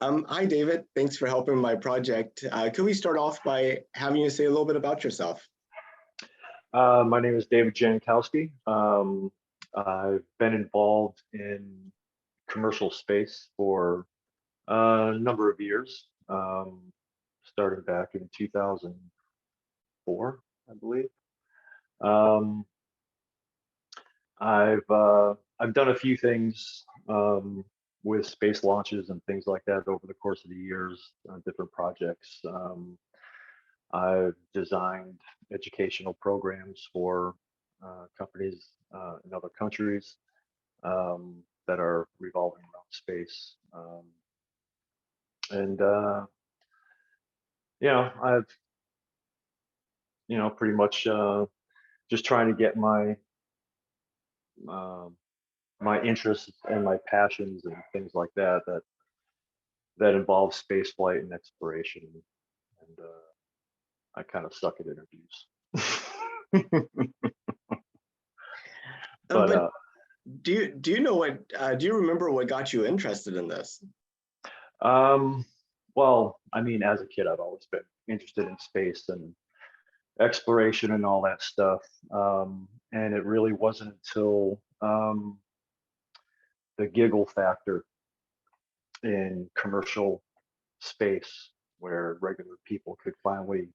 Hi, David. Thanks for helping my project. Could we start off by having you say a little bit about yourself? My name is David Jankowski. I've been involved in commercial space for a number of years. Started back in 2004, I believe. Um, I've done a few things with space launches and things like that over the course of the years, different projects. I've designed educational programs for companies in other countries that are revolving around space. And I've pretty much just trying to get um my interests and my passions and things like that involve space flight and exploration. And I kind of suck at interviews. but But do you know what? Do you remember what got you interested in this? um, well, I mean, as a kid, I've always been interested in space and exploration and all that stuff. And it really wasn't until the giggle factor in commercial space where regular people could finally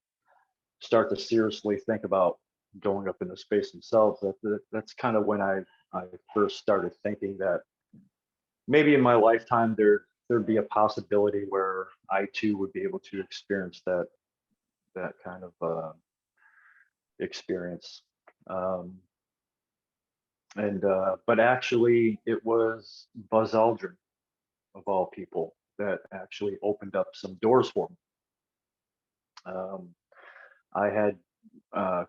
start to seriously think about going up into space themselves. That's kind of when I first started thinking that maybe in my lifetime there'd be a possibility where I too would be able to experience that kind of experience. Um, and But actually, it was Buzz Aldrin of all people that actually opened up some doors for me. Um, I had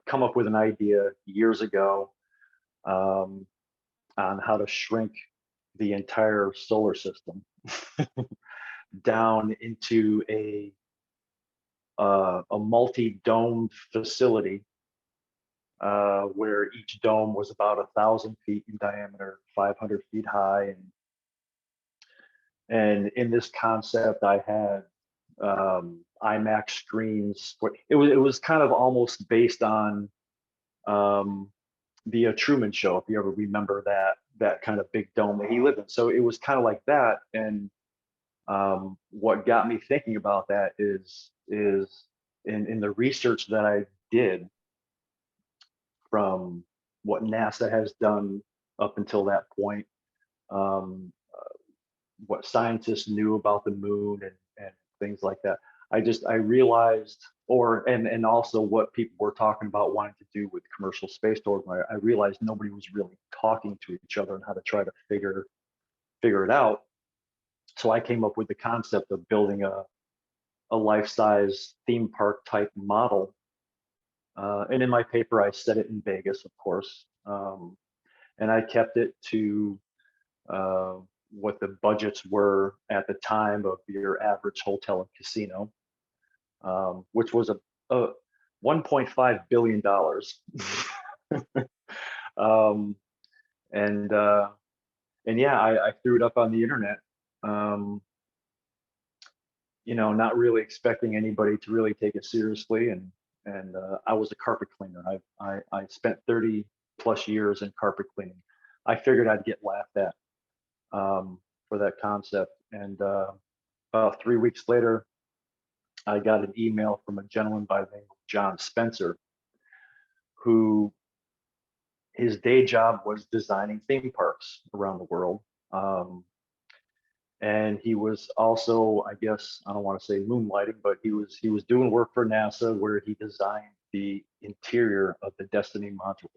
come up with an idea years ago um, on how to shrink the entire solar system down into a multi-domed facility where each dome was about 1,000 feet in diameter, 500 feet high, and in this concept, I had IMAX screens. It was kind of almost based on um, the Truman Show, if you ever remember that kind of big dome that he lived in. So it was kind of like that. And what got me thinking about that is in the research that I did from what NASA has done up until that point, um, what scientists knew about the moon and things like that. I realized, and also what people were talking about wanting to do with commercial space tourism. I realized nobody was really talking to each other on how to try to figure it out. So I came up with the concept of building a life-size theme park type model. And in my paper, I set it in Vegas, of course, and I kept it to uh, what the budgets were at the time of your average hotel and casino, which was a $1.5 billion. um, and and yeah, I threw it up on the internet. Um, not really expecting anybody to really take it seriously, and I was a carpet cleaner. I spent 30 plus years in carpet cleaning. I figured I'd get laughed at for that concept. And about 3 weeks later, I got an email from a gentleman by the name of John Spencer, who his day job was designing theme parks around the world. And he was also, I guess, I don't want to say moonlighting, but he was doing work for NASA where he designed the interior of the Destiny module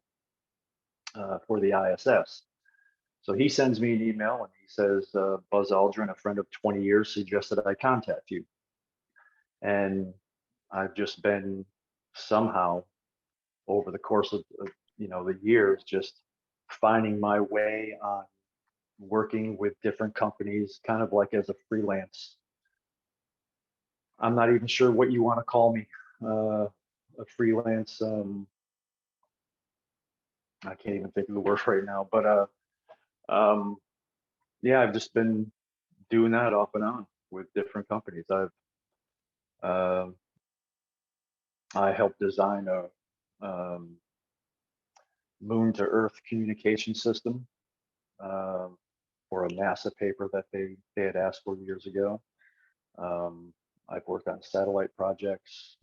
for the ISS. So he sends me an email and he says, Buzz Aldrin, a friend of 20 years, suggested I contact you. And I've just been somehow over the course of the years just finding my way on working with different companies, kind of like as a freelance. I'm not even sure what you want to call me, a freelance. I can't even think of the word right now, but um, yeah, I've just been doing that off and on. with different companies. Uh, I helped design a moon to Earth communication system um, for a NASA paper that they had asked for years ago. I've worked on satellite projects.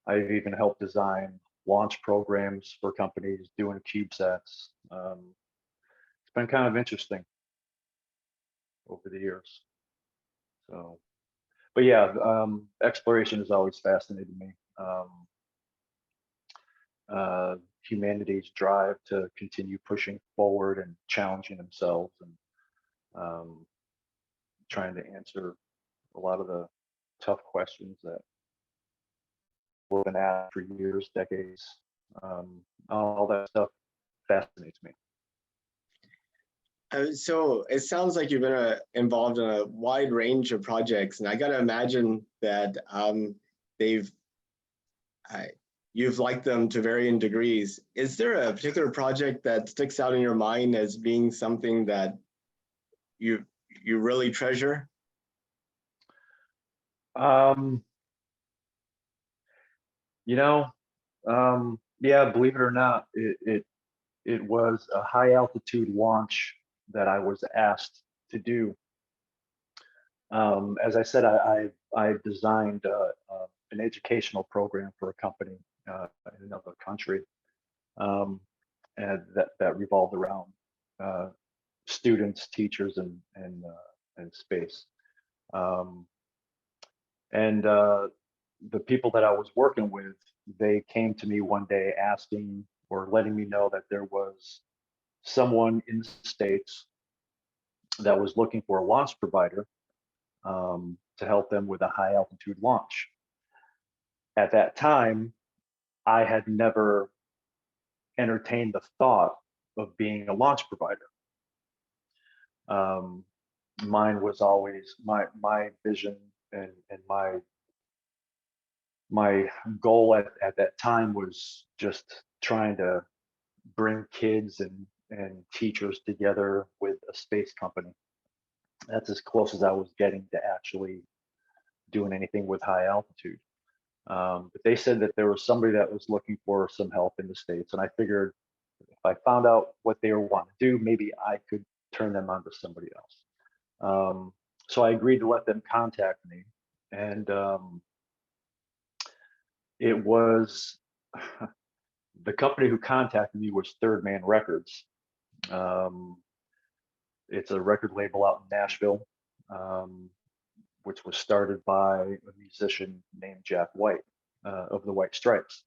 I've even helped design launch programs for companies doing CubeSats. It's been kind of interesting over the years. So, but yeah, exploration has always fascinated me. Humanity's drive to continue pushing forward and challenging themselves and trying to answer a lot of the tough questions that we've been asked for years, decades. All that stuff fascinates me. So it sounds like you've been involved in a wide range of projects, and I got to imagine that they've you've liked them to varying degrees. Is there a particular project that sticks out in your mind as being something that you really treasure? You know, yeah, believe it or not, it was a high altitude launch that I was asked to do. As I said, I designed an educational program for a company in another country, and that revolved around students, teachers, and space. And the people that I was working with, they came to me one day asking or letting me know that there was someone in the States that was looking for a launch provider to help them with a high altitude launch. At that time, I had never entertained the thought of being a launch provider. Mine was always my vision and my goal at that time was just trying to bring kids and teachers together with a space company. That's as close as I was getting to actually doing anything with high altitude. But they said that there was somebody that was looking for some help in the States. And I figured if I found out what they were wanting to do, maybe I could turn them on to somebody else. So I agreed to let them contact me. And it was the company who contacted me was Third Man Records. It's a record label out in Nashville, which was started by a musician named Jack White of the White Stripes.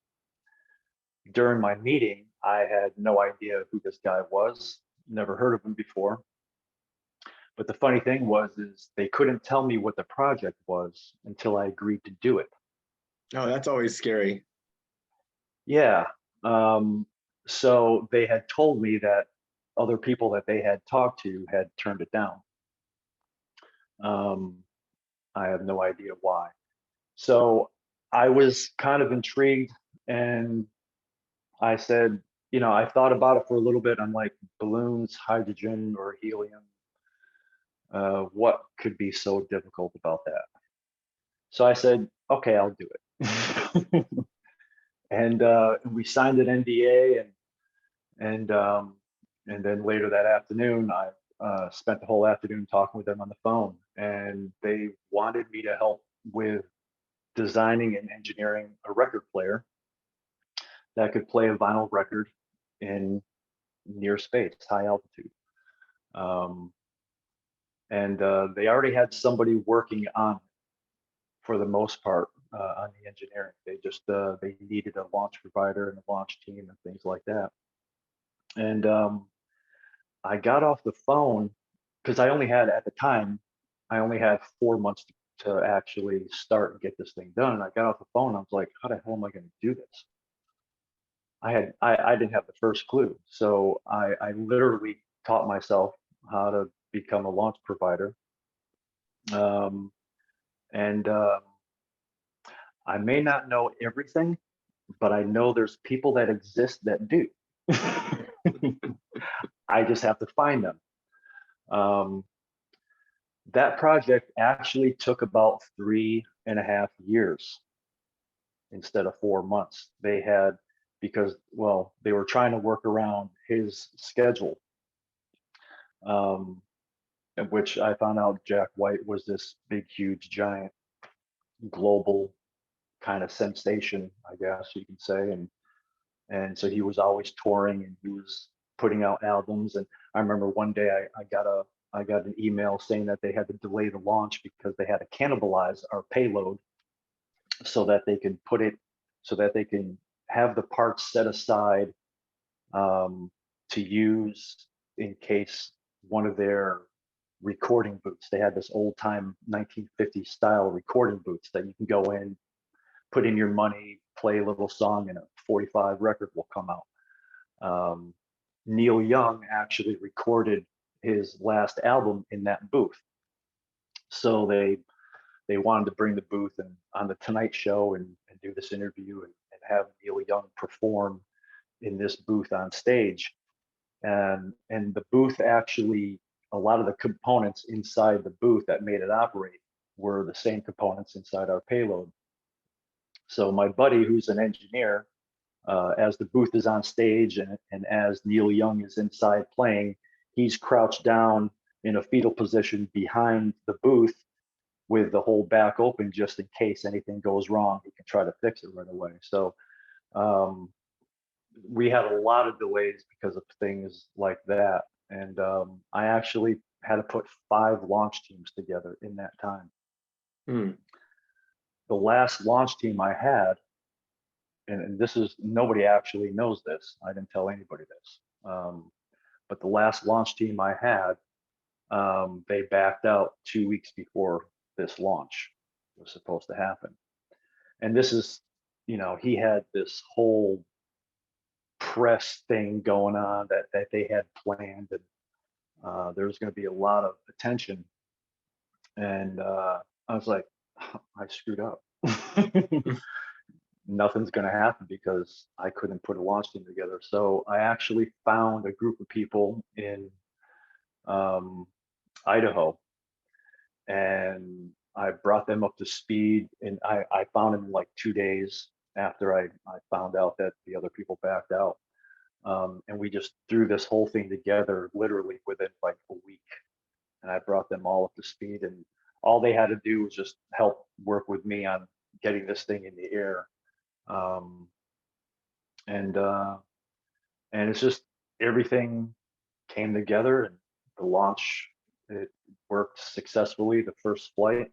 During my meeting, I had no idea who this guy was, never heard of him before. But the funny thing is they couldn't tell me what the project was until I agreed to do it. Oh, that's always scary. Yeah. So they had told me that other people that they had talked to had turned it down. I have no idea why. So I was kind of intrigued, and I said, I thought about it for a little bit. I'm like, balloons, hydrogen, or helium. What could be so difficult about that? So I said, okay, I'll do it. And we signed an NDA, and then later that afternoon, I spent the whole afternoon talking with them on the phone, and they wanted me to help with designing and engineering a record player that could play a vinyl record in near space, high altitude. And they already had somebody working on it for the most part on the engineering. They just they needed a launch provider and a launch team and things like that. And I got off the phone because I only had at the time I only had 4 months to actually start and get this thing done. And I got off the phone. I was like, how the hell am I going to do this? I didn't have the first clue. So I literally taught myself how to become a launch provider. And I may not know everything, but I know there's people that exist that do. I just have to find them. that project actually took about 3.5 years instead of 4 months. They had, because, well, they were trying to work around his schedule, um, in which I found out Jack White was this big, huge, giant, global kind of sensation, I guess you can say. And so he was always touring and he was putting out albums. And I remember one day I got an email saying that they had to delay the launch because they had to cannibalize our payload so that they can put it, so that they can have the parts set aside, to use in case one of their recording booths. They had this old time 1950s style recording booths that you can go in, put in your money, play a little song, and a 45 record will come out. Neil Young actually recorded his last album in that booth. So they wanted to bring the booth and on the Tonight Show and do this interview and have Neil Young perform in this booth on stage. And the booth actually, a lot of the components inside the booth that made it operate were the same components inside our payload. So my buddy, who's an engineer, as the booth is on stage and as Neil Young is inside playing, he's crouched down in a fetal position behind the booth with the whole back open just in case anything goes wrong. He can try to fix it right away. So we had a lot of delays because of things like that. And I actually had to put 5 launch teams together in that time. The last launch team I had, and this is, nobody actually knows this, I didn't tell anybody this, but the last launch team I had, they backed out 2 weeks before this launch was supposed to happen. And this is, he had this whole press thing going on that they had planned, and there was going to be a lot of attention. And I was like, I screwed up. Nothing's going to happen because I couldn't put a launch team together. So I actually found a group of people in Idaho, and I brought them up to speed. And I found them in like 2 days after I found out that the other people backed out. And we just threw this whole thing together literally within like a week. And I brought them all up to speed, and all they had to do was just help work with me on getting this thing in the air. And it's just, everything came together, and the launch, it worked successfully. The first flight,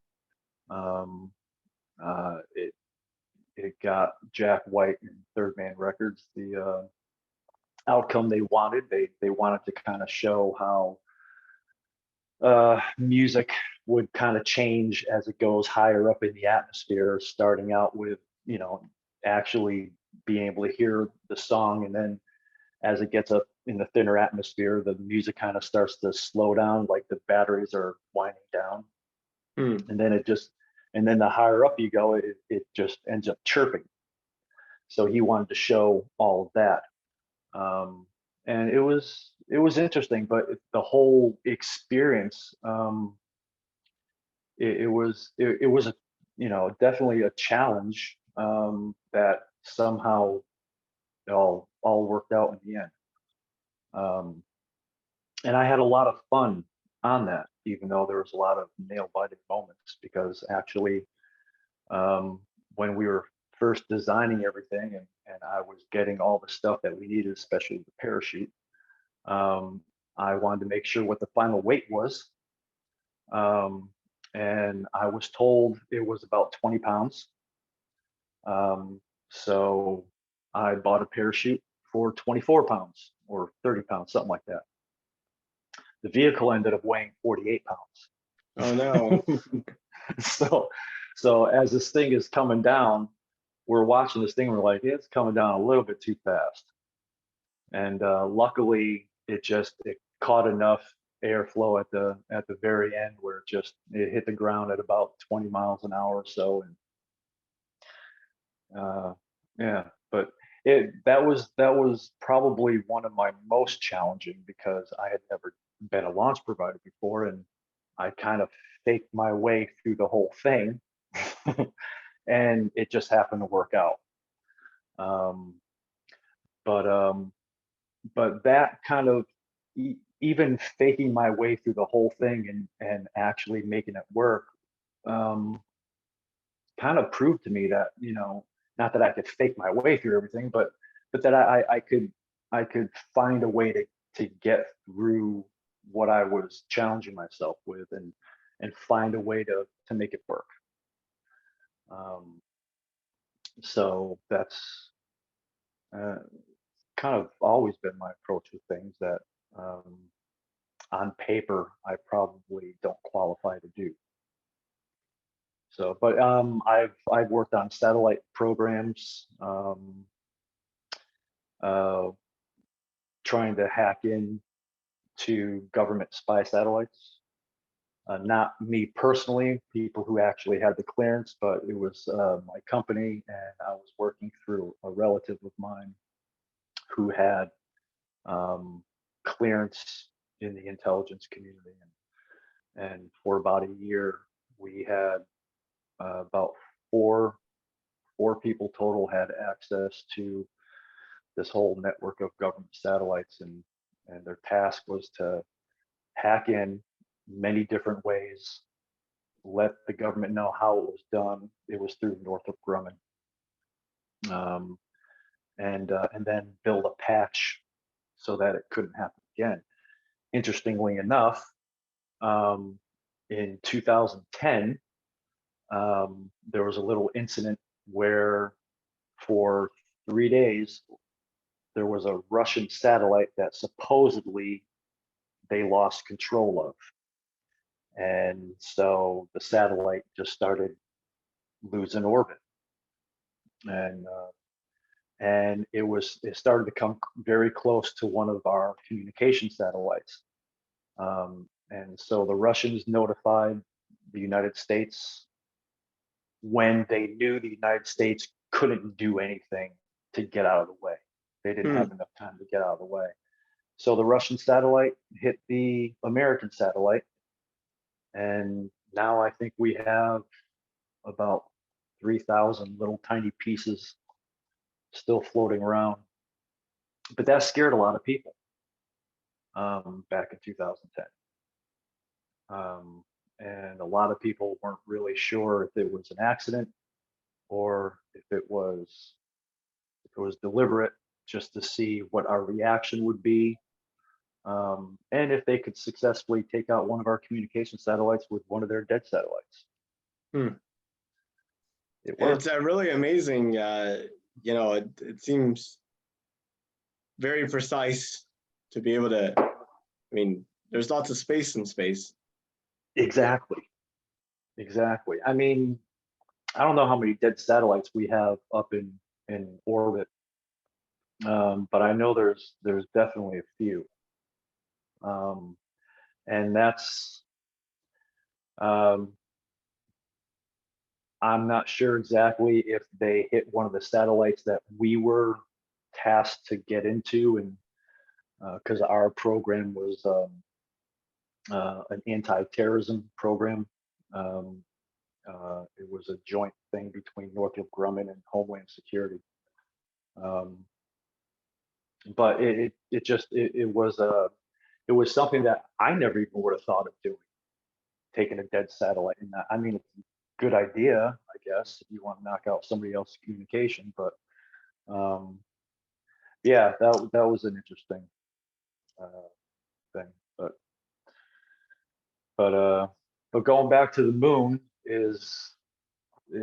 it got Jack White and Third Man Records the outcome they wanted. They wanted to kind of show how music would kind of change as it goes higher up in the atmosphere, starting out with, actually being able to hear the song, and then as it gets up in the thinner atmosphere, the music kind of starts to slow down, like the batteries are winding down. And then the higher up you go, it just ends up chirping. So he wanted to show all of that. And it was interesting, but the whole experience, it was a, definitely a challenge, that somehow it all worked out in the end. And I had a lot of fun on that, even though there was a lot of nail-biting moments, because actually, when we were first designing everything, and I was getting all the stuff that we needed, especially the parachute, I wanted to make sure what the final weight was. And I was told it was about 20 pounds. So I bought a parachute for 24 pounds or 30 pounds, something like that. The vehicle ended up weighing 48 pounds. Oh no. So as this thing is coming down, we're watching this thing, we're like, it's coming down a little bit too fast. And luckily it caught enough airflow at the very end where it hit the ground at about 20 miles an hour or so. And yeah, but that was probably one of my most challenging, because I had never been a launch provider before, and I kind of faked my way through the whole thing, and it just happened to work out. Um, but um, but that kind of even faking my way through the whole thing and actually making it work, um, kind of proved to me that, not that I could fake my way through everything, but that I could find a way to get through what I was challenging myself with, and find a way to make it work. Um, so that's uh, kind of always been my approach with things that, um, on paper I probably don't qualify to do. So, but I've worked on satellite programs, uh, trying to hack in to government spy satellites. Not me personally, people who actually had the clearance, but it was my company, and I was working through a relative of mine who had, um, clearance in the intelligence community, and for about a year we had, about four people total had access to this whole network of government satellites, and their task was to hack in many different ways, let the government know how it was done. It was through Northrop Grumman, um, and then build a patch so that it couldn't happen again. Interestingly enough, um, in 2010, there was a little incident where for 3 days there was a Russian satellite that supposedly they lost control of. And so the satellite just started losing orbit. And it started to come very close to one of our communication satellites. And so the Russians notified the United States when they knew the United States couldn't do anything to get out of the way. They didn't Hmm. have enough time to get out of the way. So the Russian satellite hit the American satellite, and now I think we have about 3,000 little tiny pieces still floating around. But that scared a lot of people, back in 2010. Um, and a lot of people weren't really sure if it was an accident or if it was deliberate, just to see what our reaction would be, and if they could successfully take out one of our communication satellites with one of their dead satellites. Hmm. It It's worked. really amazing. It seems very precise to be able to. I mean, there's lots of space in space. Exactly. Exactly. I mean, I don't know how many dead satellites we have up in orbit, but I know there's definitely a few, um, and that's, um, I'm not sure exactly if they hit one of the satellites that we were tasked to get into, and because our program was, an anti-terrorism program. Um, it was a joint thing between Northrop Grumman and Homeland Security. Um, but it was something that I never even would have thought of doing, taking a dead satellite. And I mean, it's a good idea, I guess, if you want to knock out somebody else's communication. But, um, yeah, that was an interesting, uh, thing. But going back to the moon is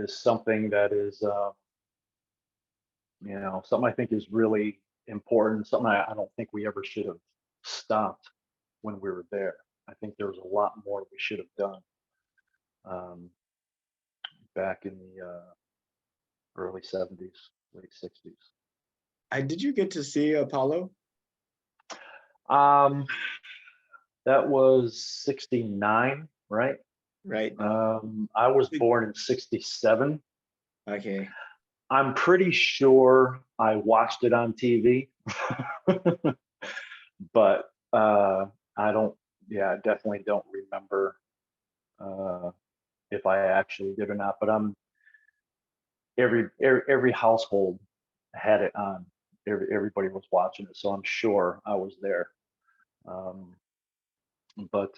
something that is, something I think is really important. Something I don't think we ever should have stopped when we were there. I think there was a lot more we should have done, um, back in the, early '70s, late '60s. Did you get to see Apollo? Um, that was '69, right? Right. I was born in '67. Okay. I'm pretty sure I watched it on TV, but I don't. Yeah, I definitely don't remember. if I actually did or not. But every household had it on. Everybody was watching it, so I'm sure I was there. Um, but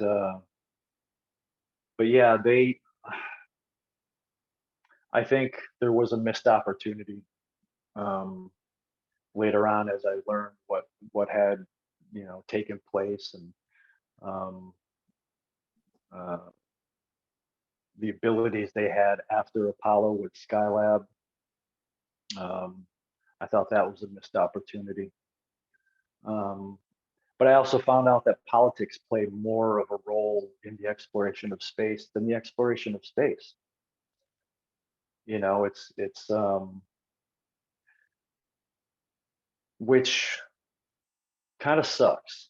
yeah, I think there was a missed opportunity um, later on as I learned what had taken place, and um, uh, the abilities they had after Apollo with Skylab. Um, I thought that was a missed opportunity. Um, but I also found out that politics played more of a role in the exploration of space than the exploration of space. It's which kind of sucks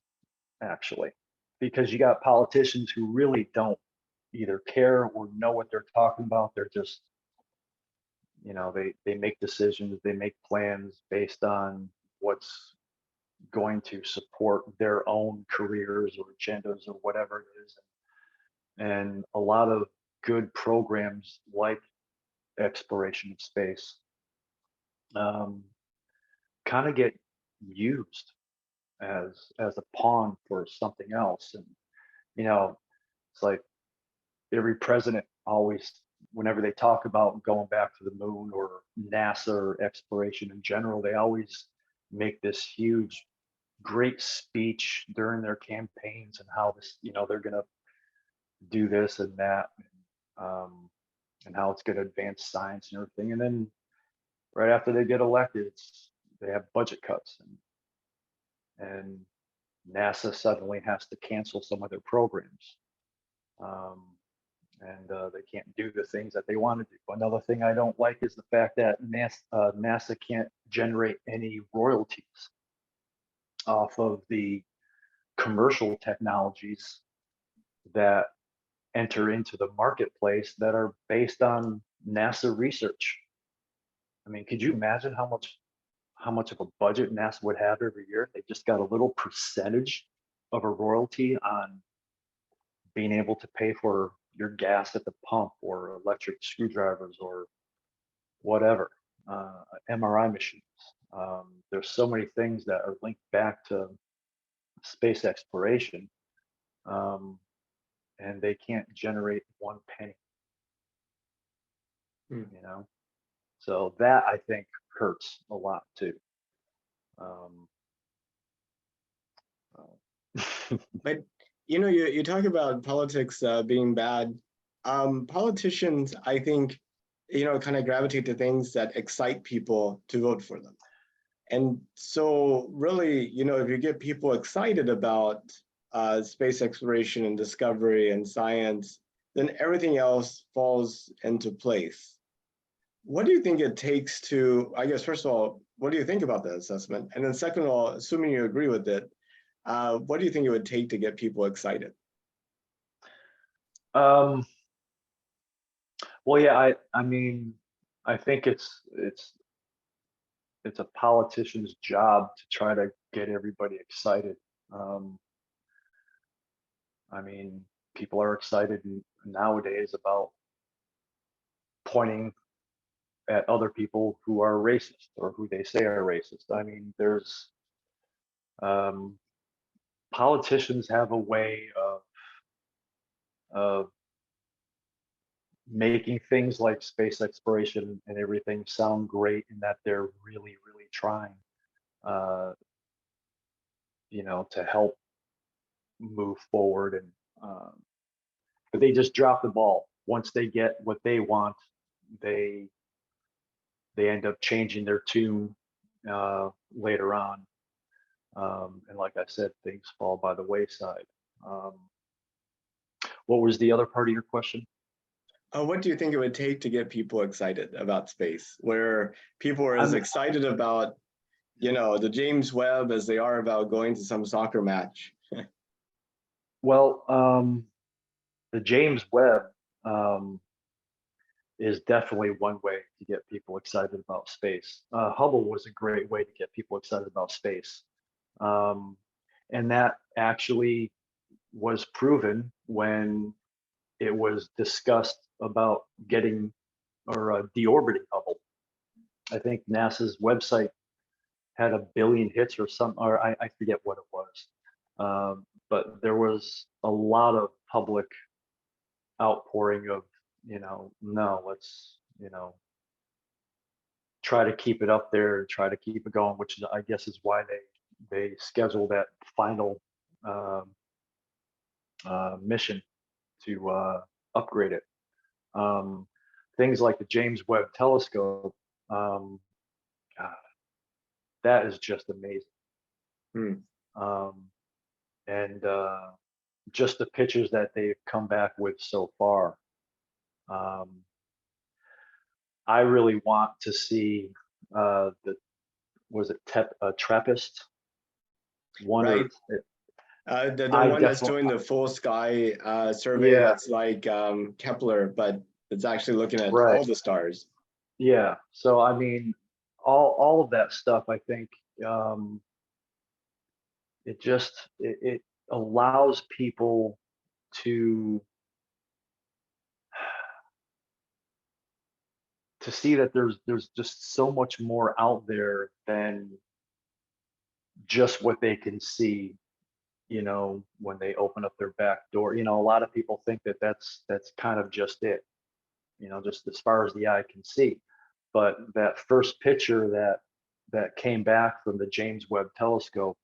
actually, because you got politicians who really don't either care or know what they're talking about. They're just, they make decisions, they make plans based on what's going to support their own careers or agendas or whatever it is. And a lot of good programs like exploration of space um, kind of get used as a pawn for something else. And it's like every president always, whenever they talk about going back to the moon or NASA or exploration in general, they always make this huge great speech during their campaigns and how this, they're going to do this and that, um, and how it's going to advance science and everything. And then right after they get elected, they have budget cuts, and NASA suddenly has to cancel some of their programs. Um, and they can't do the things that they want to do. Another thing I don't like is the fact that NASA can't generate any royalties off of the commercial technologies that enter into the marketplace that are based on NASA research. I mean, could you imagine how much of a budget NASA would have every year? They just got a little percentage of a royalty on being able to pay for your gas at the pump or electric screwdrivers or whatever, MRI machines. There's so many things that are linked back to space exploration, um, and they can't generate one penny, Hmm. So that I think hurts a lot too. Um, But you talk about politics being bad. Politicians, I think, kind of gravitate to things that excite people to vote for them. And so really, if you get people excited about space exploration and discovery and science, then everything else falls into place. What do you think it takes to, I guess, first of all, what do you think about the assessment? And then second of all, assuming you agree with it, what do you think it would take to get people excited? um, well, yeah, I mean, I think it's a politician's job to try to get everybody excited. Um, I mean, people are excited nowadays about pointing at other people who are racist or who they say are racist. I mean, there's um, politicians have a way of making things like space exploration and everything sound great, and that they're really, really trying, uh, to help move forward. And but they just drop the ball once they get what they want. They they end up changing their tune later on. And like I said, things fall by the wayside. Um, what was the other part of your question? What do you think it would take to get people excited about space, where people are as I'm excited about, the James Webb as they are about going to some soccer match? well, the James Webb um, is definitely one way to get people excited about space. Hubble was a great way to get people excited about space. Um, and that actually was proven when it was discussed about getting or deorbiting Hubble. I think NASA's website had 1 billion hits or some, or I forget what it was. But there was a lot of public outpouring of, no, let's, try to keep it up there and try to keep it going, which is, I guess, is why they scheduled that final um, mission to upgrade it. Um, Things like the James Webb Telescope, um, God, that is just amazing. Hmm. Um, and just the pictures that they've come back with so far. Um, I really want to see the, was it TRAPPIST one Right. or The I one that's definitely, doing the full sky survey, yeah, that's like Kepler, but it's actually looking at right, all the stars. yeah. So I mean, all of that stuff, I think um, it allows people to see that there's just so much more out there than just what they can see, when they open up their back door. A lot of people think that that's kind of just it, just as far as the eye can see. But that first picture that came back from the James Webb Telescope,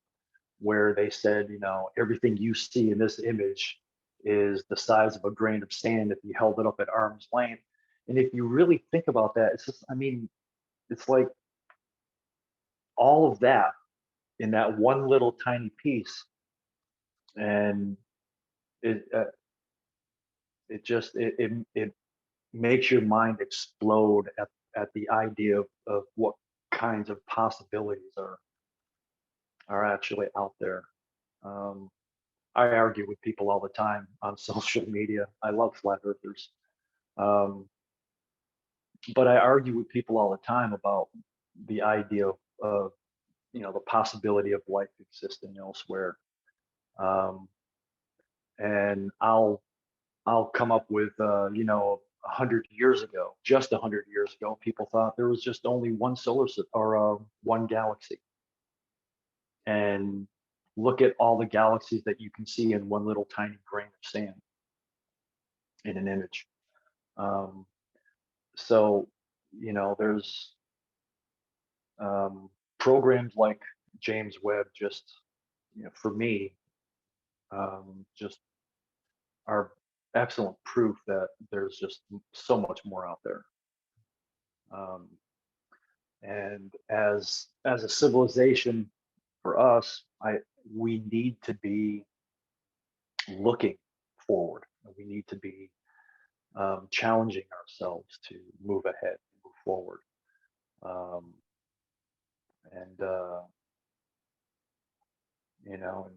where they said, everything you see in this image is the size of a grain of sand if you held it up at arm's length. And if you really think about that, it's just, I mean, it's like all of that in that one little tiny piece. And it makes your mind explode at the idea of what kinds of possibilities are actually out there. Um, I argue with people all the time on social media. I love flat earthers. Um, but I argue with people all the time about the idea of the possibility of life existing elsewhere. Um, and I'll come up with 100 years ago, just 100 years ago, people thought there was just only one solar system or one galaxy. And look at all the galaxies that you can see in one little tiny grain of sand in an image. Um, so there's programs like James Webb, just for me, just are excellent proof that there's just so much more out there. Um, and as a civilization, for us, we need to be looking forward. We need to be challenging ourselves to move ahead, move forward, um, and and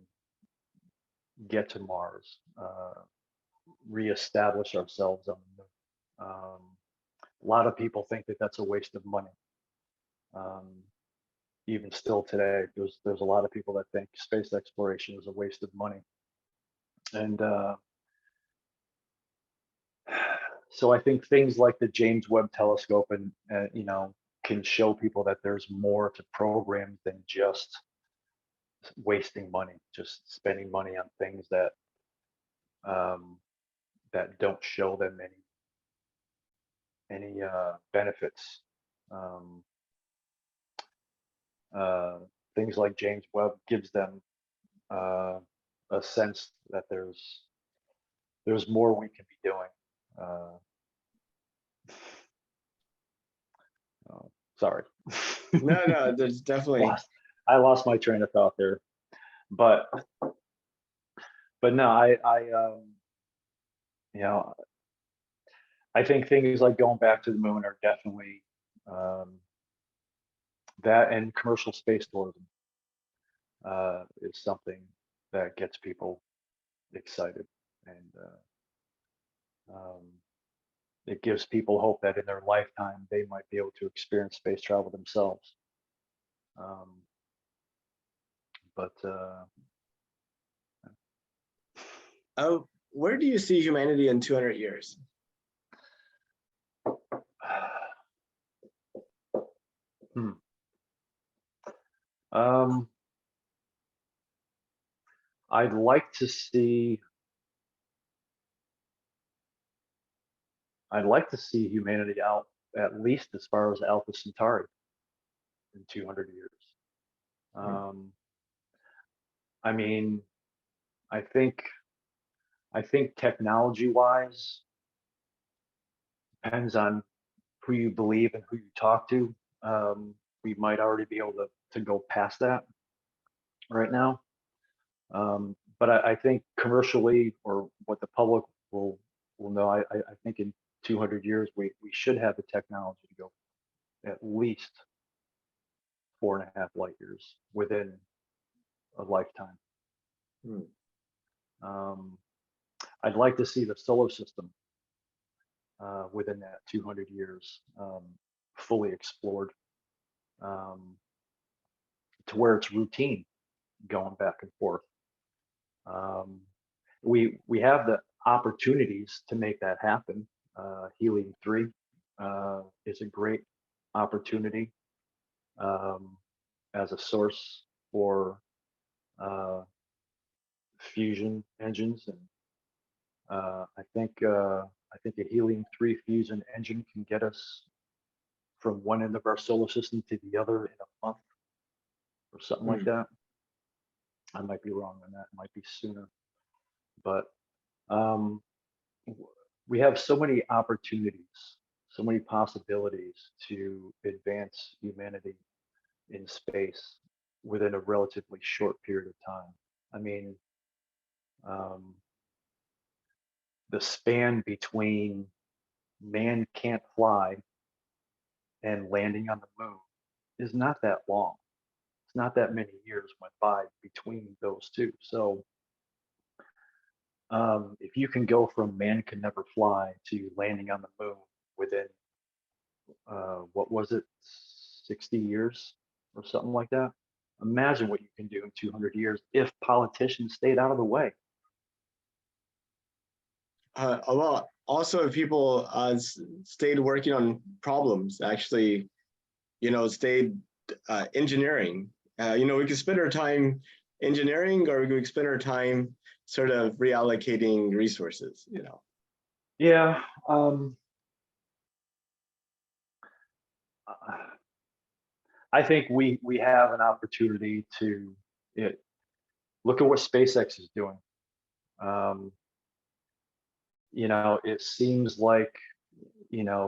get to Mars, reestablish ourselves on the moon. A lot of people think that that's a waste of money. Um, Even still today, there's a lot of people that think space exploration is a waste of money, and so I think things like the James Webb Telescope and can show people that there's more to programs than just wasting money, just spending money on things um, that don't show them any benefits. Um, uh, Things like James Webb gives them uh, a sense that there's more we can be doing. Uh, oh, sorry. No, no, there's definitely. I lost my train of thought there, but no, you know, I think things like going back to the moon are definitely um, that, and commercial space tourism is something that gets people excited, and um, it gives people hope that in their lifetime they might be able to experience space travel themselves. Um, but Oh, where do you see humanity in 200 years? Hmm. Um, I'd like to see humanity out at least as far as Alpha Centauri in 200 years. Um, I mean, I think technology-wise depends on who you believe and who you talk to. We might already be able to go past that right now. But I think commercially, or what the public will know, I think in 200 years we should have the technology to go at least 4.5 light years within a lifetime. Hmm. Um, I'd like to see the solar system within that 200 years fully explored, um, to where it's routine going back and forth. Um, we have the opportunities to make that happen. Helium-3 is a great opportunity as a source for uh, fusion engines, and I think a helium-3 fusion engine can get us from one end of our solar system to the other in a month or something like Hmm. that. I might be wrong on that. It might be sooner, but um, we have so many opportunities, so many possibilities to advance humanity in space within a relatively short period of time. I mean, um, the span between man can't fly and landing on the moon is not that long. It's not that many years went by between those two. So if you can go from man can never fly to landing on the moon within what was it, 60 years or something like that, imagine what you can do in 200 years if politicians stayed out of the way. Well, also if people stayed working on problems, actually, stayed engineering. We could spend our time engineering, or we could spend our time sort of reallocating resources. Yeah. I think we have an opportunity to look at what SpaceX is doing. Um, it seems like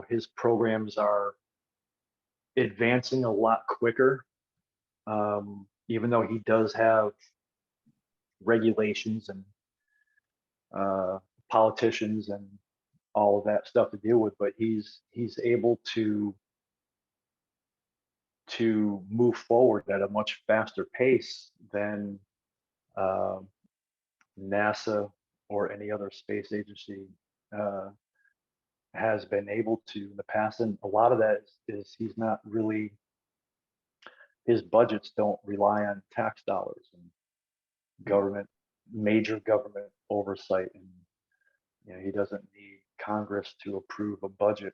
his programs are advancing a lot quicker, even though he does have regulations and uh, politicians and all of that stuff to deal with. But he's able to move forward at a much faster pace than uh, NASA or any other space agency uh, has been able to in the past. And a lot of that is he's not really, his budgets don't rely on tax dollars and government, major government oversight. And, he doesn't need Congress to approve a budget,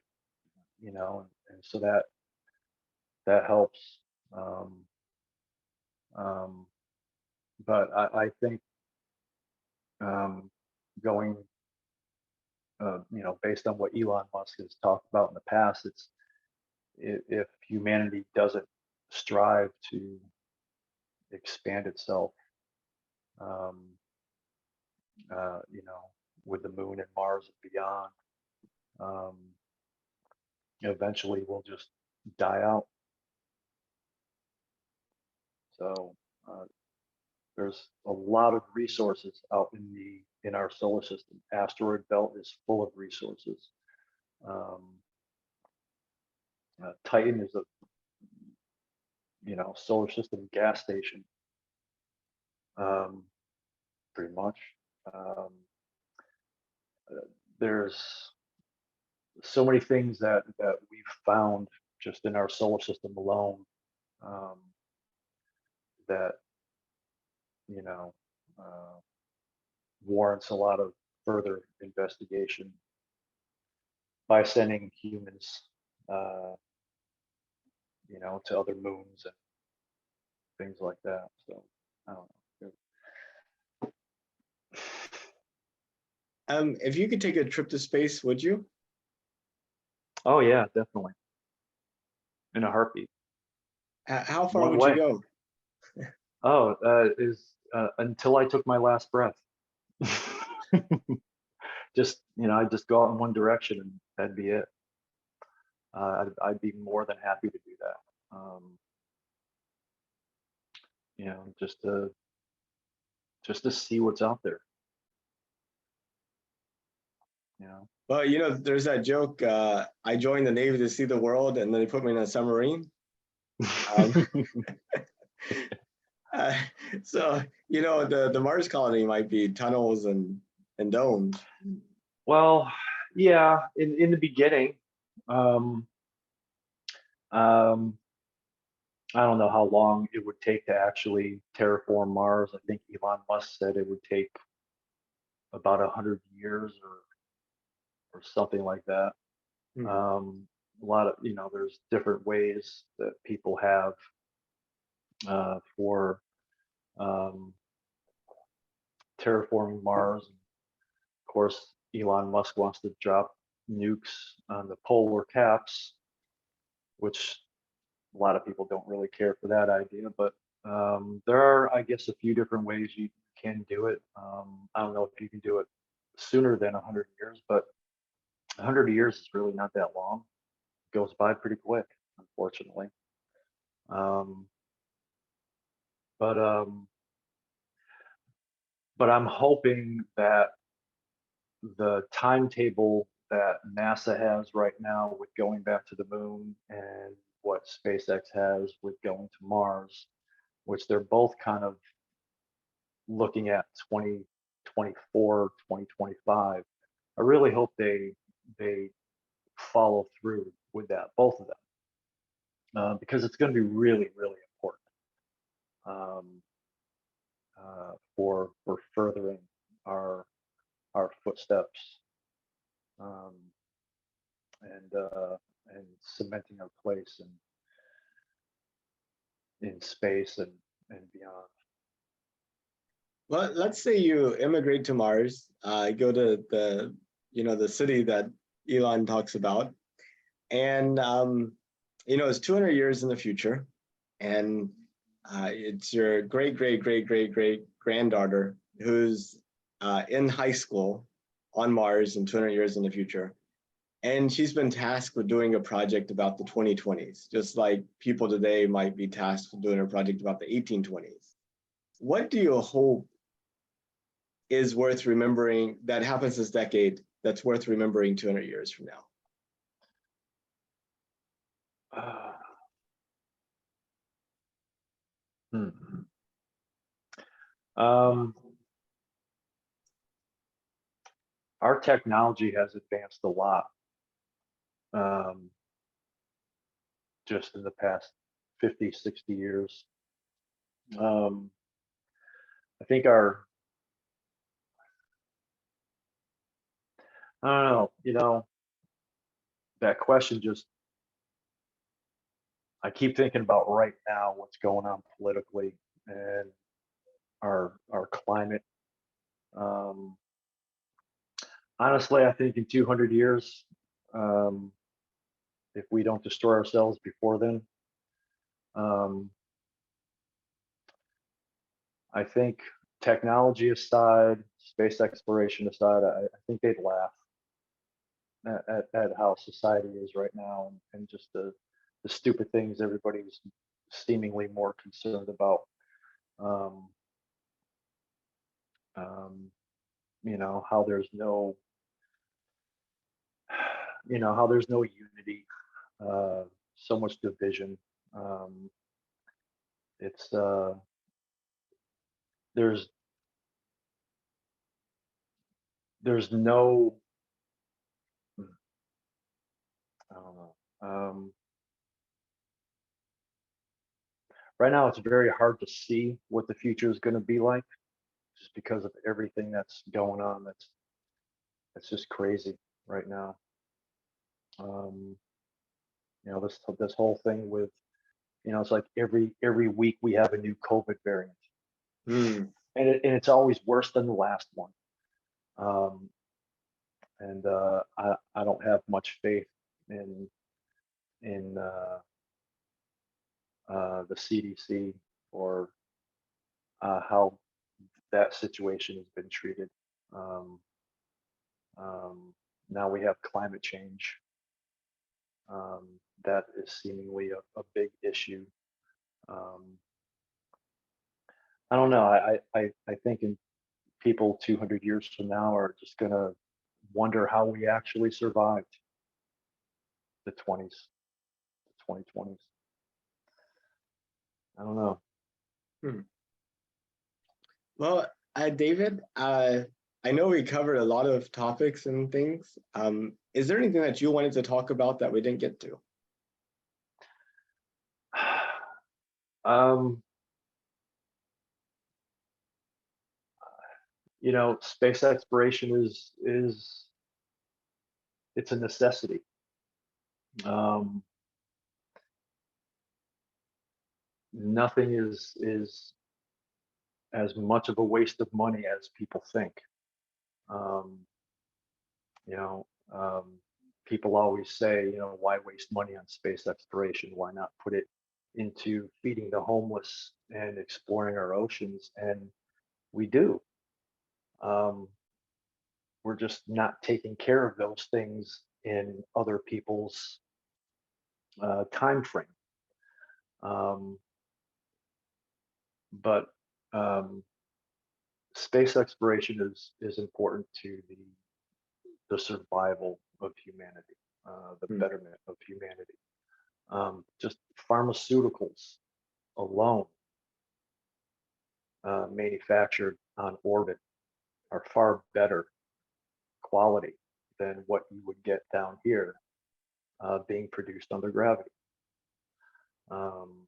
and so that helps. Um, um, but I think um, going, based on what Elon Musk has talked about in the past, if humanity doesn't strive to expand itself, um, uh, you know, with the moon and Mars and beyond, um, eventually we'll just die out. So uh, there's a lot of resources out in our solar system. Asteroid belt is full of resources. Um, Titan is a solar system gas station, um, pretty much. Um, there's so many things that we've found just in our solar system alone, um, that you know uh, warrants a lot of further investigation by sending humans, uh, to other moons and things like that. So I don't know. If you could take a trip to space, would you? Oh yeah, definitely. In a heartbeat. How far One would you way. go? Oh, is until I took my last breath. Just, I'd just go out in one direction and that'd be it. I'd be more than happy to do that. Just to see what's out there. You know. Well, there's that joke, I joined the Navy to see the world, and then they put me in a submarine. Um, uh, so, the Mars colony might be tunnels and domes. Well, yeah, in the beginning, um, um, I don't know how long it would take to actually terraform Mars. I think Elon Musk said it would take about 100 years or something like that. Hmm. A lot of, there's different ways that people have for um, terraforming Mars. Of course, Elon Musk wants to drop nukes on the polar caps, which a lot of people don't really care for that idea. But there are, I guess, a few different ways you can do it. I don't know if you can do it sooner than 100 years, but 100 years is really not that long. It goes by pretty quick, unfortunately. Um, but um, but I'm hoping that the timetable that NASA has right now with going back to the moon and what SpaceX has with going to Mars, which they're both kind of looking at 2024, 2025. I really hope they follow through with that, both of them, because it's going to be really, really important um, for furthering our our footsteps, um, and cementing our place in space and beyond. Well, let's say you immigrate to Mars, go to the city that Elon talks about, and it's 200 years in the future, and it's your great great great great great granddaughter who's in high school on Mars in 200 years in the future, and she's been tasked with doing a project about the 2020s, just like people today might be tasked with doing a project about the 1820s. What do you hope is worth remembering that happens this decade that's worth remembering 200 years from now? Uh, hmm. um, our technology has advanced a lot, um, just in the past 50, 60 years. Um, I think I don't know, that question just, I keep thinking about right now, what's going on politically and our climate. Um, Honestly, I think in 200 years, um, if we don't destroy ourselves before then, um, I think technology aside, space exploration aside, I think they'd laugh at how society is right now and just the stupid things everybody's seemingly more concerned about. Um, um, how there's no, how there's no unity, uh, so much division. Um, it's there's there's no, I don't know. Right now, it's very hard to see what the future is going to be like, just because of everything that's going on. That's It's just crazy right now. This whole thing with, it's like every week we have a new COVID variant, Hmm. and it's always worse than the last one. Um, and I don't have much faith in the CDC or how that situation has been treated. Um, um, Now we have climate change. That is seemingly a big issue. Um, I don't know. I think in people 200 years from now are just going to wonder how we actually survived the 20s, the 2020s. I don't know. Hmm. Well, David, I know we covered a lot of topics and things. Is there anything that you wanted to talk about that we didn't get to? Um, Space exploration is it's a necessity. Um, Nothing is as much of a waste of money as people think. Um, you know, People always say, why waste money on space exploration? Why not put it into feeding the homeless and exploring our oceans? And we do. Um, we're just not taking care of those things in other people's time frame. Um, but um, Space exploration is important to the survival of humanity, the Hmm. betterment of humanity. Just pharmaceuticals alone, manufactured on orbit, are far better quality than what you would get down here, being produced under gravity. Um,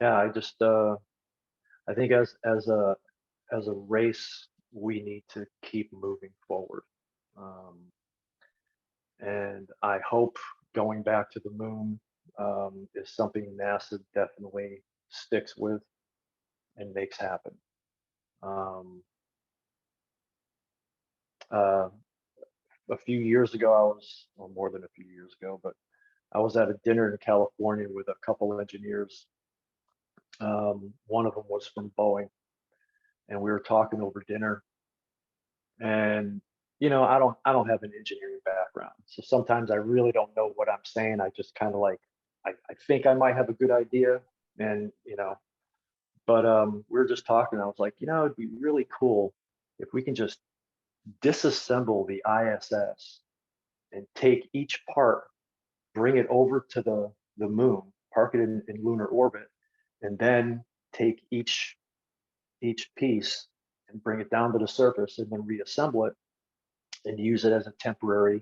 yeah, I think as a race, we need to keep moving forward. Um, and I hope going back to the moon is something NASA definitely sticks with and makes happen. Um, uh, a few years ago, or more than a few years ago, but I was at a dinner in California with a couple of engineers. One of them was from Boeing, and we were talking over dinner. And I don't have an engineering background, so sometimes I really don't know what I'm saying. I just kind of like I think I might have a good idea, and but we were just talking. I was like, it'd be really cool if we can just disassemble the ISS and take each part, bring it over to the moon, park it in lunar orbit, and then take each piece and bring it down to the surface and then reassemble it and use it as a temporary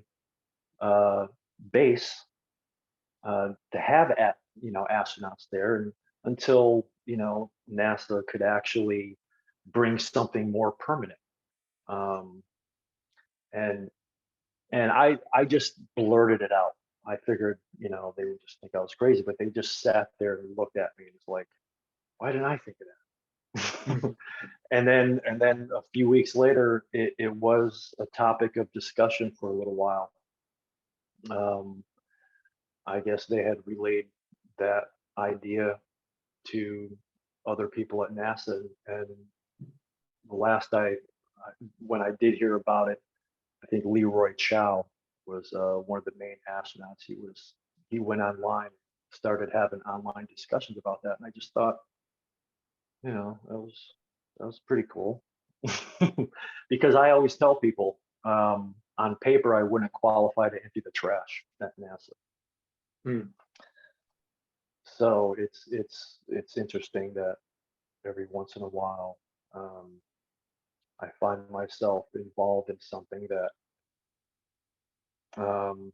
uh, base to have astronauts there, and until NASA could actually bring something more permanent. Um, and and I just blurted it out. I figured they would just think I was crazy, but they just sat there and looked at me and was like, "Why didn't I think of that?" and then a few weeks later, it was a topic of discussion for a little while. Um, I guess they had relayed that idea to other people at NASA, and the last when I did hear about it, I think Leroy Chow was one of the main astronauts. He went online, started having online discussions about that, and I just thought, that was pretty cool. Because I always tell people, on paper I wouldn't qualify to empty the trash at NASA. Hmm. So it's interesting that every once in a while, I find myself involved in something that um,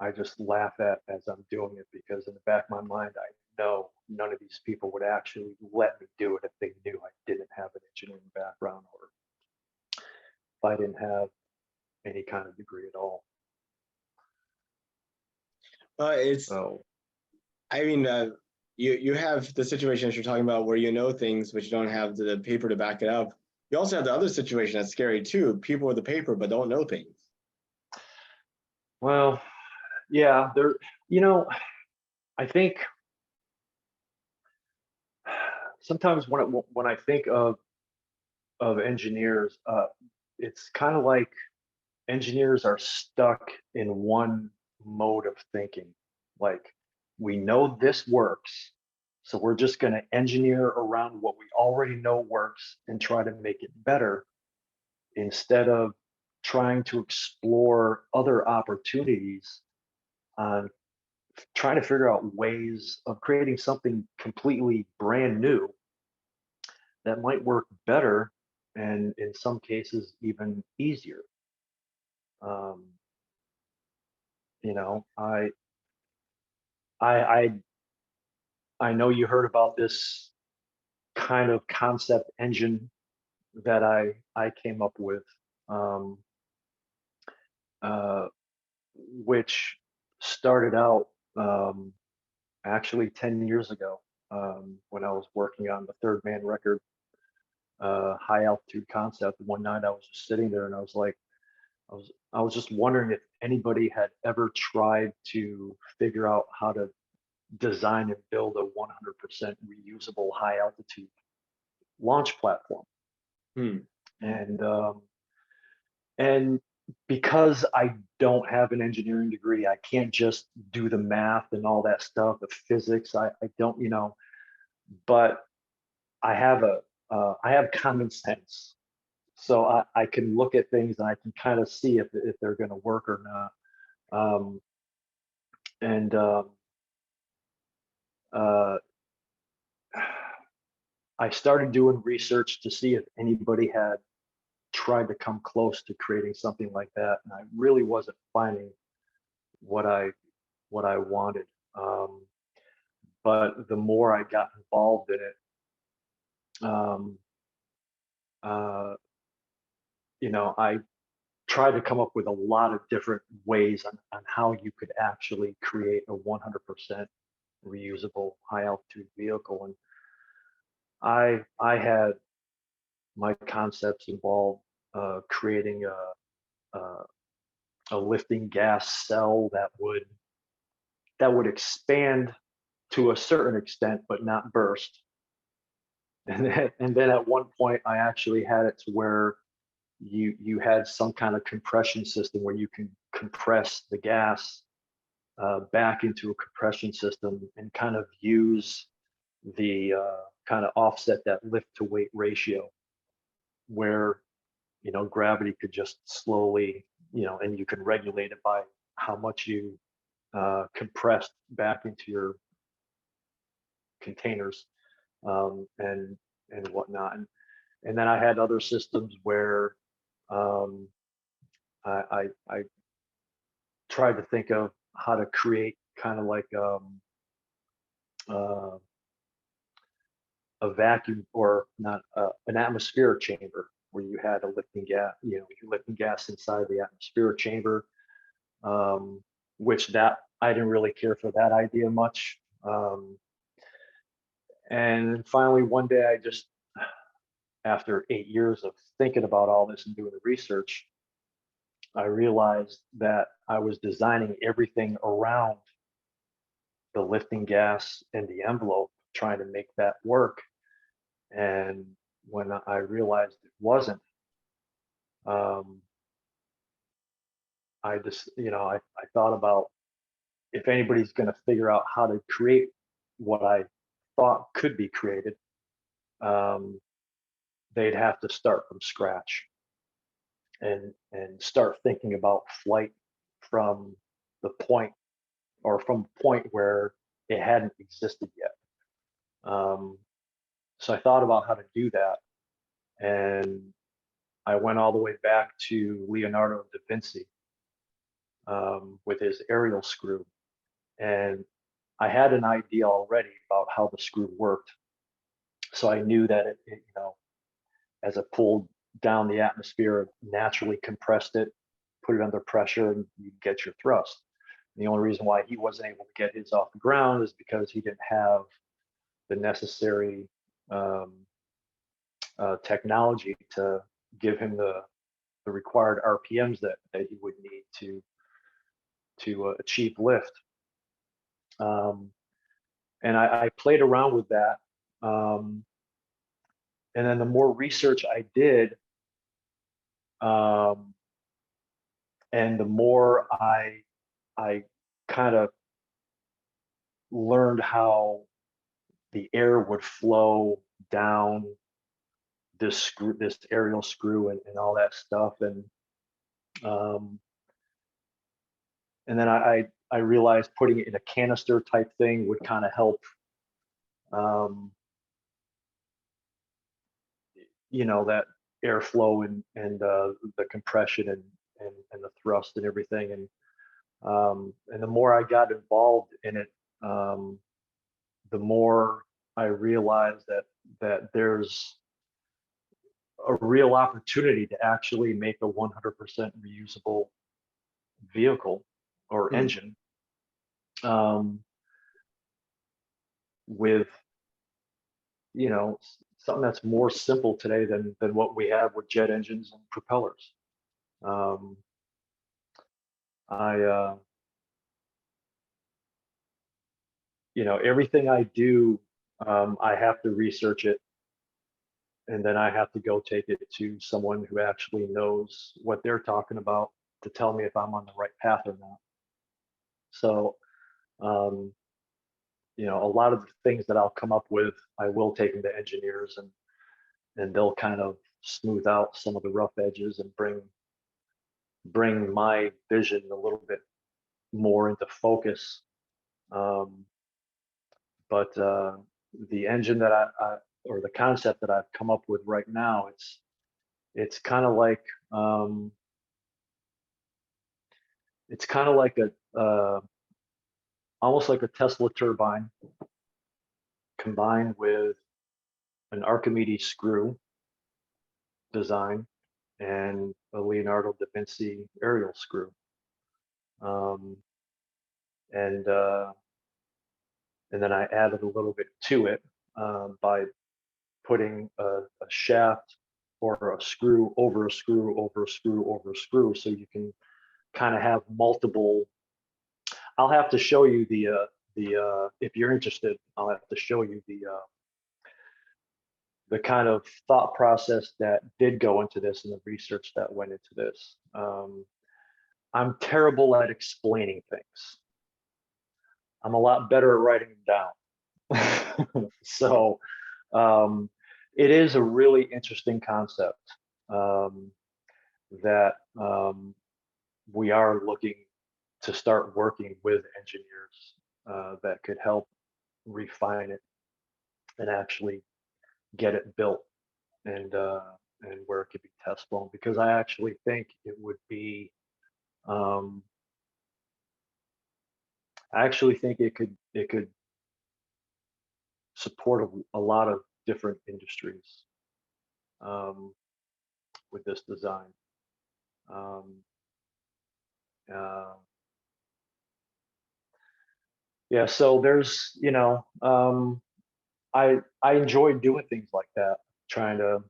I just laugh at as I'm doing it, because in the back of my mind, I know none of these people would actually let me do it if they knew I didn't have an engineering background if I didn't have any kind of degree at all. It's, So I mean, you have the situations you're talking about where you know things, but you don't have the paper to back it up. You also have the other situation that's scary too. People with the paper, but don't know things. well, yeah, there, you know, I think sometimes when I think of engineers, it's kind of like engineers are stuck in one mode of thinking. Like, we know this works, so we're just going to engineer around what we already know works and try to make it better instead of trying to explore other opportunities on trying to figure out ways of creating something completely brand new that might work better and in some cases even easier. Um, you know, I, I, I know you heard about this kind of concept engine that I came up with, um, uh, which started out actually 10 years ago when I was working on the Third Man record, high altitude concept. One night I was just sitting there and I was like, I was just wondering if anybody had ever tried to figure out how to design and build a 100% reusable high altitude launch platform. Hmm. And and because I don't have an engineering degree, I can't just do the math and all that stuff, the physics. I don't, but I have I have common sense. So I can look at things and I can kind of see if they're going to work or not. Um, and uh, I started doing research to see if anybody had tried to come close to creating something like that, and I really wasn't finding what I what I wanted. Um, but the more I got involved in it, uh, I tried to come up with a lot of different ways on how you could actually create a 100% reusable high altitude vehicle. And I had my concepts involved creating a a lifting gas cell that would expand to a certain extent but not burst. And then at one point I actually had it to where you had some kind of compression system where you can compress the gas back into a compression system and kind of use the kind of offset that lift to weight ratio where gravity could just slowly, and you can regulate it by how much you compressed back into your containers, and whatnot. And then I had other systems where um, I tried to think of how to create kind of like uh, a vacuum or not an atmospheric chamber where you had a lifting gas, you're lifting gas inside the atmospheric chamber, um, which that I didn't really care for that idea much. And finally, one day I just, after 8 years of thinking about all this and doing the research, I realized that I was designing everything around the lifting gas and the envelope, trying to make that work. And when I realized it wasn't, um, I just, I thought about if anybody's going to figure out how to create what I thought could be created, um, they'd have to start from scratch and start thinking about flight from the point or from the point where it hadn't existed yet. So I thought about how to do that, and I went all the way back to Leonardo da Vinci with his aerial screw, and I had an idea already about how the screw worked. So I knew that it as it pulled down the atmosphere, naturally compressed it, put it under pressure, and you get your thrust. And the only reason why he wasn't able to get his off the ground is because he didn't have the necessary um, technology to give him the required RPMs that he would need to achieve lift. And I played around with that. And then the more research I did, and the more I kind of learned how the air would flow down this aerial screw, and all that stuff, um, and then I realized putting it in a canister type thing would kind of help, um, that airflow and the compression and the thrust and everything. And the more I got involved in it, the more I realized that there's a real opportunity to actually make a 100% reusable vehicle or Hmm. engine, um, with something that's more simple today than what we have with jet engines and propellers. Um, I everything I do, I have to research it, and then I have to go take it to someone who actually knows what they're talking about to tell me if I'm on the right path or not. So, um, a lot of the things that I'll come up with, I will take them to engineers, and they'll kind of smooth out some of the rough edges and bring my vision a little bit more into focus. Um, but the engine that or the concept that I've come up with right now, it's kind of like, um, it's kind of like almost like a Tesla turbine combined with an Archimedes screw design and a Leonardo da Vinci aerial screw. Um, and and then I added a little bit to it, by putting a shaft or a screw over a screw over a screw over a screw, so you can kind of have multiple. I'll have to show you the if you're interested, I'll have to show you the kind of thought process that did go into this and the research that went into this. I'm terrible at explaining things. I'm a lot better at writing them down. So, um, it is a really interesting concept, um, that we are looking to start working with engineers that could help refine it and actually get it built, and where it could be test flown, because I actually think it would be, um, I actually think it could support a lot of different industries, um, with this design. Um, uh, yeah, so there's, I enjoy doing things like that, trying to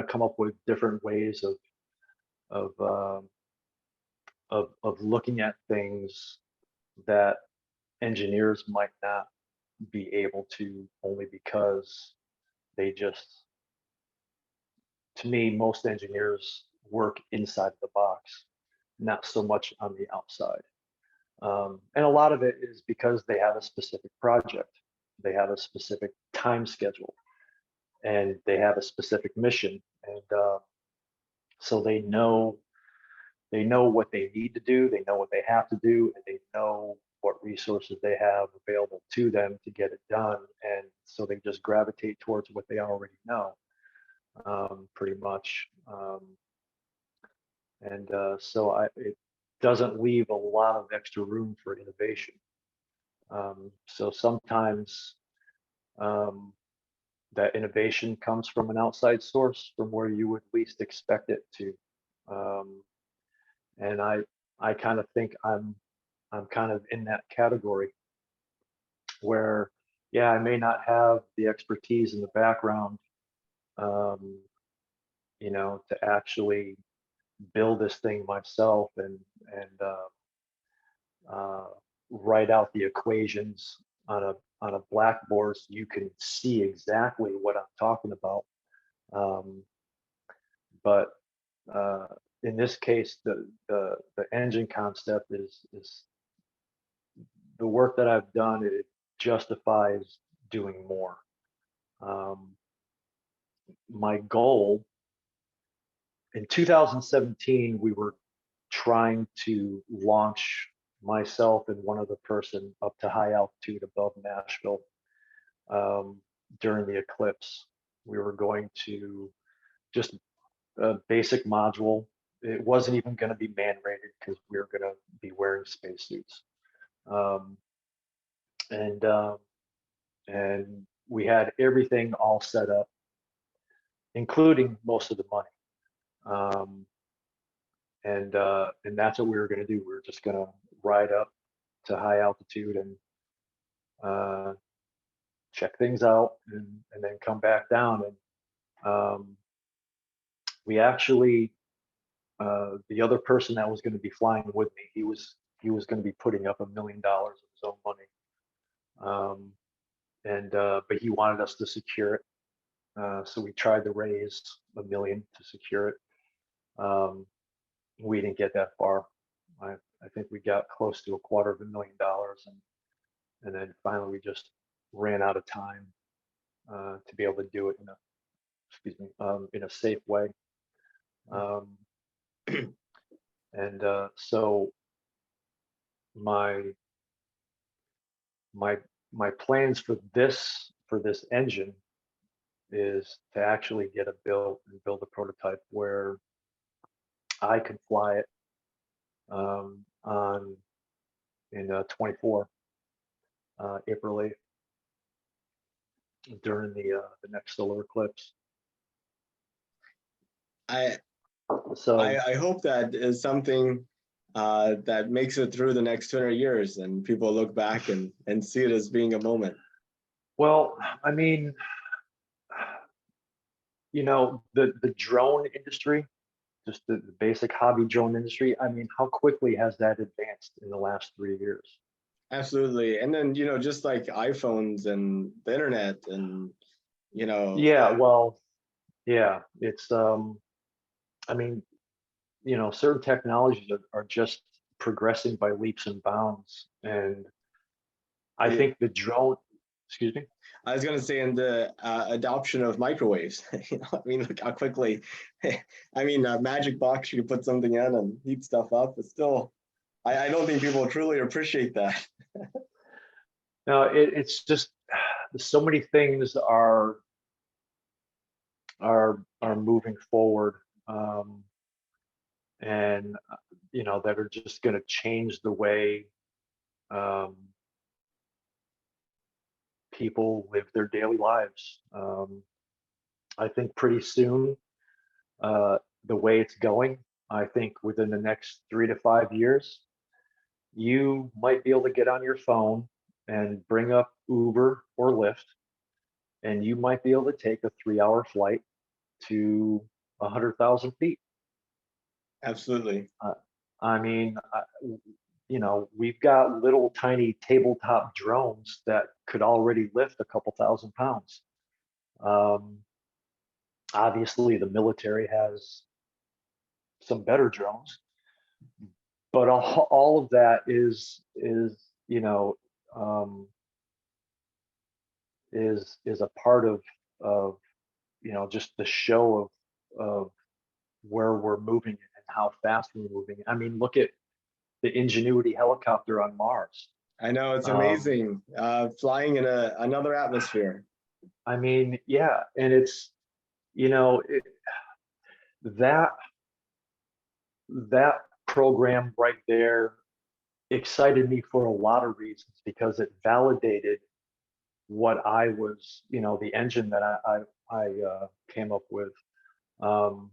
come up with different ways of of looking at things that engineers might not be able to, only because they just, to me, most engineers work inside the box, not so much on the outside. And a lot of it is because they have a specific project, they have a specific time schedule, and they have a specific mission, and so they know what they need to do, they know what they have to do, and they know what resources they have available to them to get it done. And so they just gravitate towards what they already know, pretty much. And so it doesn't leave a lot of extra room for innovation. So sometimes, um, that innovation comes from an outside source, from where you would least expect it to. Um, and I kind of think I'm kind of in that category where, yeah, I may not have the expertise in the background, um, to actually build this thing myself and write out the equations on a blackboard so you can see exactly what I'm talking about. Um, but uh, in this case, the engine concept is the work that I've done. It justifies doing more. Um, my goal in 2017, we were trying to launch myself and one other person up to high altitude above Nashville um, during the eclipse. We were going to just a basic module. It wasn't even going to be man rated because we were going to be wearing spacesuits. Um, and and we had everything all set up, including most of the money. Um, and that's what we were going to do. We were just going to ride up to high altitude and uh, check things out, and then come back down. And we actually, the other person that was going to be flying with me, he was going to be putting up $1 million of his own money, but he wanted us to secure it. So we tried to raise $1 million to secure it. We didn't get that far. I think we got close to $250,000, and then finally we just ran out of time to be able to do it in a safe way. Um, and so my my my plans for this engine is to actually get it built and build a prototype where I can fly it on in 24 April 8th during the next solar eclipse. I So I hope that is something that makes it through the next 200 years and people look back and see it as being a moment. well, I mean, the drone industry, just the basic hobby drone industry. I mean, how quickly has that advanced in the last 3 years? Absolutely. And then, just like iPhones and the internet and, Yeah, well, yeah, it's I mean, certain technologies are just progressing by leaps and bounds. And I the, think the drone, excuse me. I was going to say in the adoption of microwaves, I mean, look how quickly, I mean, a magic box, you can put something in and heat stuff up, but still, I don't think people truly appreciate that. No, it's just so many things are moving forward, and that are just going to change the way um, people live their daily lives. I think pretty soon, the way it's going, I think within the next 3 to 5 years, you might be able to get on your phone and bring up Uber or Lyft, and you might be able to take a 3-hour flight to 100,000 feet. Absolutely. I mean, we've got little tiny tabletop drones that could already lift a couple thousand pounds. Um, Obviously, the military has some better drones, but all of that um, is a part of just the show of where we're moving and how fast we're moving. I mean, look at the Ingenuity helicopter on Mars. I know, it's Um, amazing. Flying in another atmosphere. I mean, yeah, and it's you know it, that that program right there excited me for a lot of reasons, because it validated what I was, the engine that I came up with. Um,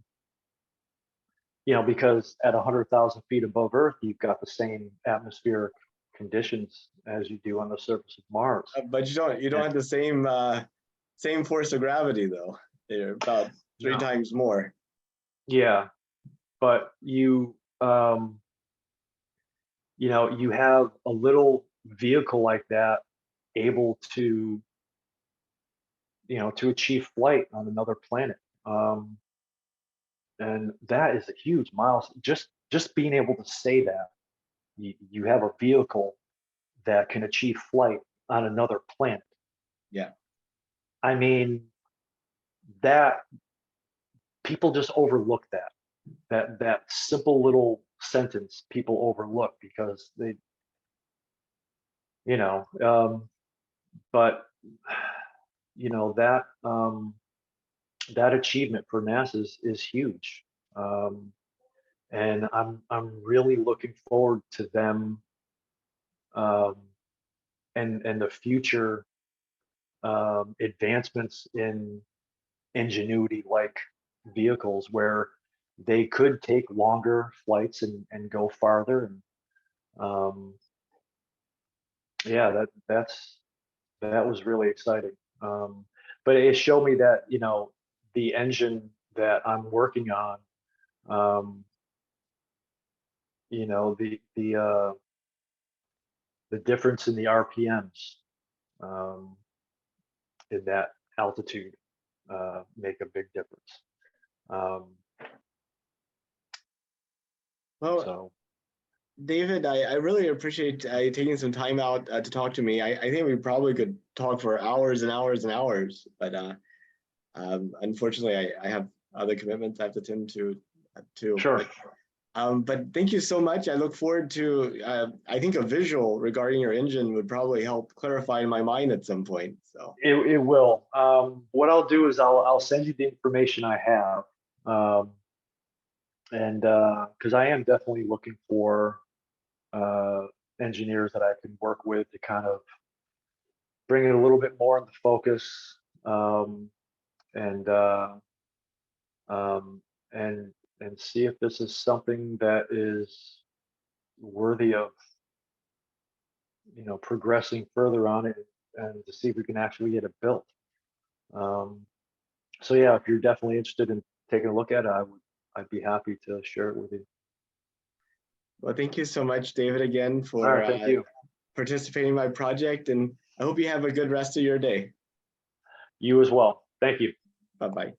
because at 100,000 feet above Earth, you've got the same atmospheric conditions as you do on the surface of Mars. But you don't have the same force of gravity though. They're about 3 No. times more. Yeah, but you have a little vehicle like that able to achieve flight on another planet. And that is a huge milestone. Just being able to say that you have a vehicle that can achieve flight on another planet. Yeah. I mean, that people just overlook that simple little sentence people overlook because they, you know, but that achievement for NASA is huge. And I'm really looking forward to them, um, and the future advancements in ingenuity like vehicles where they could take longer flights and go farther. And yeah, that was really exciting. But it showed me that the engine that I'm working on, um, the difference in the RPMs, um, in that altitude, make a big difference. Um, Well, so David, I really appreciate you taking some time out to talk to me. I think we probably could talk for hours and hours and hours, but unfortunately, I have other commitments I have to attend to too. sure. But thank you so much. I look forward to, I think a visual regarding your engine would probably help clarify in my mind at some point. So It will. What I'll do is I'll send you the information I have, and because I am definitely looking for uh, engineers that I can work with to kind of bring it a little bit more into focus, and um, and and see if this is something that is worthy of progressing further on it, and to see if we can actually get it built. Um, so yeah, if you're definitely interested in taking a look at it, I'd be happy to share it with you. well, thank you so much, David, again All for right, thank you. participating in my project, and I hope you have a good rest of your day. You as well. Thank you. Bye-bye.